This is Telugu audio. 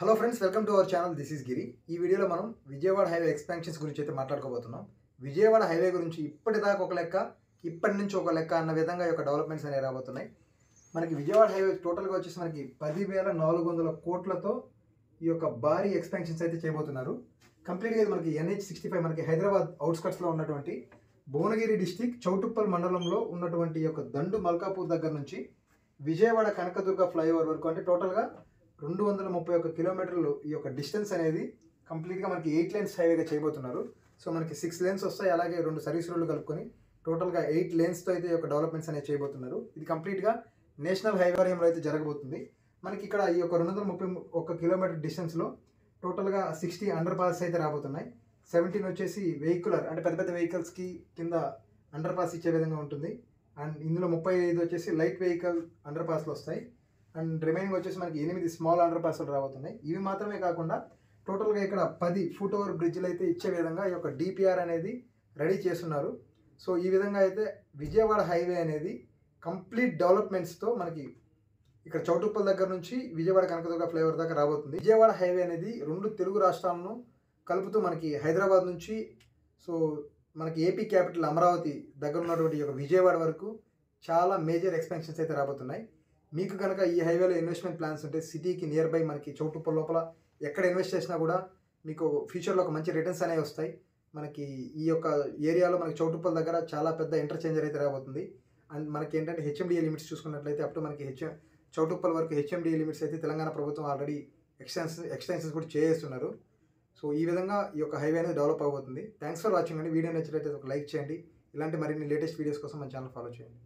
Hello friends, welcome to our channel. This is Giri. ఈ వీడియోలో మనం విజయవాడ హైవే ఎక్స్పాన్షన్స్ గురించి అయితే మాట్లాడుకోబోతున్నాం. విజయవాడ హైవే గురించి ఇప్పటిదాకా ఒక లెక్క, ఇప్పటి నుంచి ఒక లెక్క అన్న విధంగా ఈ యొక్క డెవలప్మెంట్స్ అనేవి రాబోతున్నాయి. మనకి విజయవాడ హైవే టోటల్గా వచ్చేసి మనకి 10,400 కోట్లతో ఈ యొక్క భారీ ఎక్స్పాన్షన్స్ అయితే చేయబోతున్నారు. కంప్లీట్గా ఇది మనకి NH65 మనకి హైదరాబాద్ అవుట్స్కట్స్లో ఉన్నటువంటి భువనగిరి డిస్టిక్ చౌటుప్పల్ మండలంలో ఉన్నటువంటి ఈ యొక్క దండు మల్కాపూర్ దగ్గర నుంచి విజయవాడ కనకదుర్గ ఫ్లైఓవర్ వరకు అంటే టోటల్గా 231 కిలోమీటర్లు ఈ యొక్క డిస్టెన్స్ అనేది కంప్లీట్గా మనకి 8 లేన్స్ హైవేగా చేయబోతున్నారు. సో మనకి 6 లేన్స్ వస్తాయి, అలాగే 2 సర్వీస్ రోడ్లు కలుపుకొని టోటల్గా 8 లేన్స్తో అయితే ఈ యొక్క డెవలప్మెంట్స్ అనేవి చేయబోతున్నారు. ఇది కంప్లీట్గా నేషనల్ హైవేలో అయితే జరగబోతుంది. మనకి ఇక్కడ ఈ యొక్క 231 కిలోమీటర్ డిస్టెన్స్లో టోటల్గా 60 అండర్ పాస్ అయితే రాబోతున్నాయి. 17 వచ్చేసి వెహికులర్ అంటే పెద్ద పెద్ద వెహికల్స్కి కింద అండర్ పాస్ ఇచ్చే విధంగా ఉంటుంది. అండ్ ఇందులో 35 వచ్చేసి లైట్ వెహికల్ అండర్ పాస్లు వస్తాయి. అండ్ రిమైనింగ్ వచ్చేసి మనకి 8 స్మాల్ అండర్ పాస్లు రాబోతున్నాయి. ఇవి మాత్రమే కాకుండా టోటల్గా ఇక్కడ 10 ఫుట్ ఓవర్ బ్రిడ్జ్లు అయితే ఇచ్చే విధంగా ఈ యొక్క డిపిఆర్ అనేది రెడీ చేస్తున్నారు. సో ఈ విధంగా అయితే విజయవాడ హైవే అనేది కంప్లీట్ డెవలప్మెంట్స్తో మనకి ఇక్కడ చౌటుప్పల్ దగ్గర నుంచి విజయవాడ కనకదుర్గ ఫ్లైఓవర్ దాకా రాబోతుంది. విజయవాడ హైవే అనేది 2 తెలుగు రాష్ట్రాలను కలుపుతూ మనకి హైదరాబాద్ నుంచి సో మనకి ఏపీ క్యాపిటల్ అమరావతి దగ్గర ఉన్నటువంటి ఈ యొక్క విజయవాడ వరకు చాలా మేజర్ ఎక్స్పెన్షన్స్ అయితే రాబోతున్నాయి. మీకు కనుక ఈ హైవేలో ఇన్వెస్ట్మెంట్ ప్లాన్స్ ఉంటే సిటీకి నియర్ బై మనకి చౌటుప్పల్ లోపల ఎక్కడ ఇన్వెస్ట్ చేసినా కూడా మీకు ఫ్యూచర్లో ఒక మంచి రిటర్న్స్ అనేవి వస్తాయి. మనకి ఈ యొక్క ఏరియాలో మనకి చౌటుప్పల్ దగ్గర చాలా పెద్ద ఇంటర్చేంజర్ అయితే రాబోతుంది. అండ్ మనకి ఏంటంటే హెచ్ఎండిఏ లిమిట్స్ చూసుకున్నట్లయితే అప్పుడు మనకి చౌటుప్పల్ వరకు హెచ్ఎండిఏ లిమిట్స్ అయితే తెలంగాణ ప్రభుత్వం ఆల్రెడీ ఎక్స్టెన్షన్స్ కూడా చేస్తున్నారు. సో ఈ విధంగా ఈ యొక్క హైవే అనేది డెవలప్ అవబోతుంది. థ్యాంక్స్ ఫర్ వాచింగ్ అండి. వీడియో నచ్చినట్లయితే ఒక లైక్ చేయండి. ఇలాంటి మరిన్ని లేటెస్ట్ వీడియోస్ కోసం మన ఛానల్ ఫాలో చేయండి.